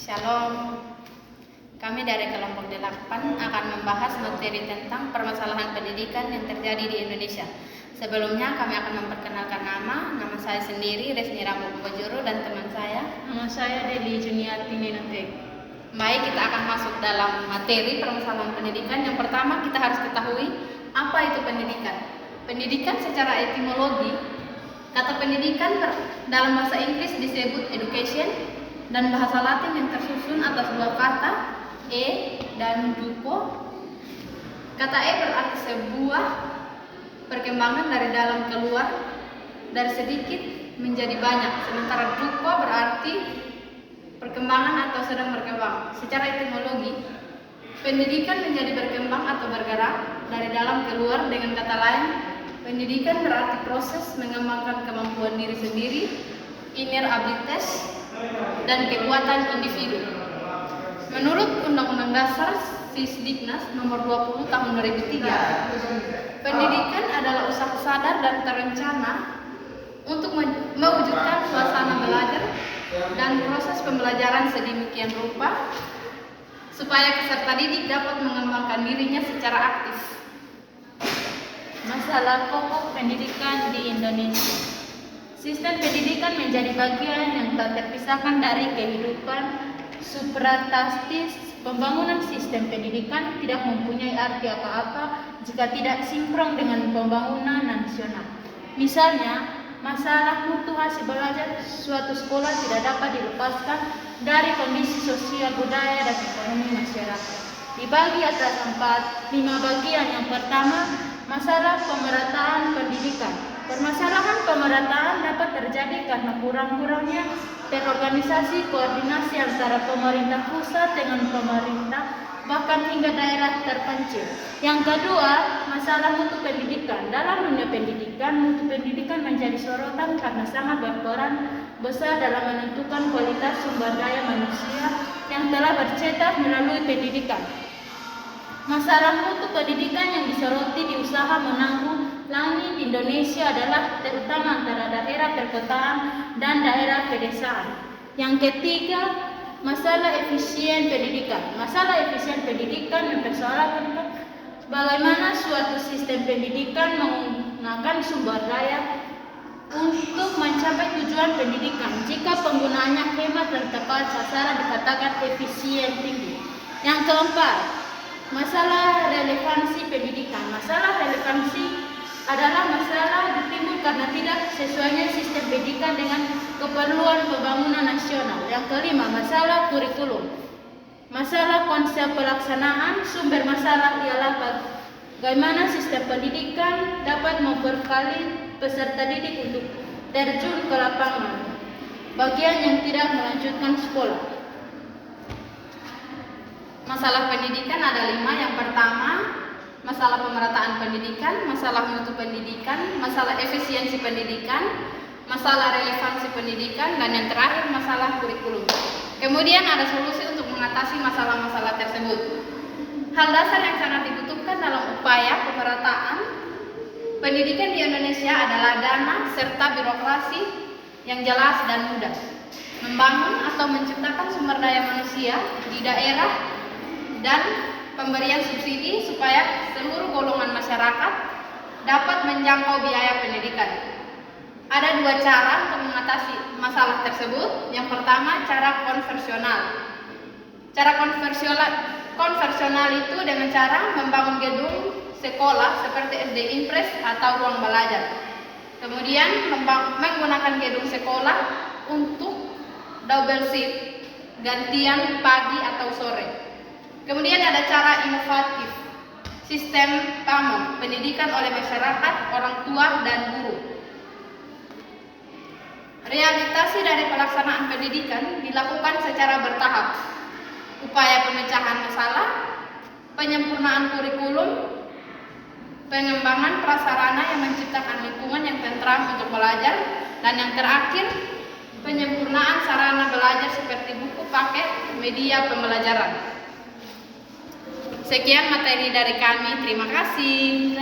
Shalom. Kami dari kelompok 8 akan membahas materi tentang permasalahan pendidikan yang terjadi di Indonesia. Sebelumnya kami akan memperkenalkan nama saya sendiri Resni Rambo Bojoro dan teman saya. Nama saya Deli Juniati Ninotek. Baik, kita akan masuk dalam materi permasalahan pendidikan. Yang pertama kita harus ketahui apa itu pendidikan. Pendidikan secara etimologi, kata pendidikan dalam bahasa Inggris disebut education, dan bahasa Latin yang tersusun atas dua kata e dan duco. Kata e berarti sebuah perkembangan dari dalam keluar, dari sedikit menjadi banyak, sementara duco berarti perkembangan atau sedang berkembang. Secara etimologi, pendidikan menjadi berkembang atau bergerak dari dalam keluar. Dengan kata lain, pendidikan berarti proses mengembangkan kemampuan diri sendiri, inner abilities, dan kekuatan individu. Menurut Undang-Undang Dasar Sisdiknas Nomor 20 Tahun 2003, pendidikan adalah usaha sadar dan terencana untuk mewujudkan suasana belajar dan proses pembelajaran sedemikian rupa supaya peserta didik dapat mengembangkan dirinya secara aktif. Masalah pokok pendidikan di Indonesia. Sistem pendidikan menjadi bagian yang tak terpisahkan dari kehidupan supratastis. Pembangunan sistem pendidikan tidak mempunyai arti apa-apa jika tidak sinkron dengan pembangunan nasional. Misalnya, masalah mutu hasil belajar suatu sekolah tidak dapat dilepaskan dari kondisi sosial, budaya, dan ekonomi masyarakat. Dibagi atas 5 bagian. Yang pertama, masalah pemerataan pendidikan. Permasalahan pemerataan dapat terjadi karena kurang-kurangnya terorganisasi koordinasi antara pemerintah pusat dengan pemerintah, bahkan hingga daerah terpencil. Yang kedua, masalah mutu pendidikan. Dalam dunia pendidikan, mutu pendidikan menjadi sorotan karena sangat berperan besar dalam menentukan kualitas sumber daya manusia yang telah bercetak melalui pendidikan. Masalah mutu pendidikan yang disoroti di usaha menanggung langit Indonesia adalah terutama antara daerah perkotaan dan daerah pedesaan. Yang ketiga, masalah efisien pendidikan. Masalah efisien pendidikan mempersoalkan bagaimana suatu sistem pendidikan menggunakan sumber daya untuk mencapai tujuan pendidikan. Jika penggunaannya hemat dan tepat sasaran dikatakan efisien tinggi. Yang keempat, masalah relevansi pendidikan. Masalah relevansi adalah masalah ditimbul karena tidak sesuainya sistem pendidikan dengan keperluan pembangunan nasional. Yang kelima, masalah kurikulum. Masalah konsep pelaksanaan. Sumber masalah ialah bagaimana sistem pendidikan dapat memperkali peserta didik untuk terjun ke lapangan, bagian yang tidak melanjutkan sekolah. Masalah pendidikan ada 5. Yang pertama, masalah pemerataan pendidikan, masalah mutu pendidikan, masalah efisiensi pendidikan, masalah relevansi pendidikan, dan yang terakhir masalah kurikulum. Kemudian ada solusi untuk mengatasi masalah-masalah tersebut. Hal dasar yang sangat dibutuhkan dalam upaya pemerataan pendidikan di Indonesia adalah dana serta birokrasi yang jelas dan mudah. Membangun atau menciptakan sumber daya manusia di daerah dan pemberian subsidi supaya seluruh golongan masyarakat dapat menjangkau biaya pendidikan. Ada 2 cara untuk mengatasi masalah tersebut. Yang pertama, cara konversional. Cara konversional itu dengan cara membangun gedung sekolah seperti SD Impres atau ruang belajar. Kemudian menggunakan gedung sekolah untuk double shift, gantian pagi atau sore. Kemudian ada cara inovatif, sistem PAMO, pendidikan oleh masyarakat, orang tua, dan guru. Realisasi dari pelaksanaan pendidikan dilakukan secara bertahap. Upaya pemecahan masalah, penyempurnaan kurikulum, pengembangan prasarana yang menciptakan lingkungan yang tentram untuk belajar, dan yang terakhir, penyempurnaan sarana belajar seperti buku, paket, media pembelajaran. Sekian materi dari kami. Terima kasih.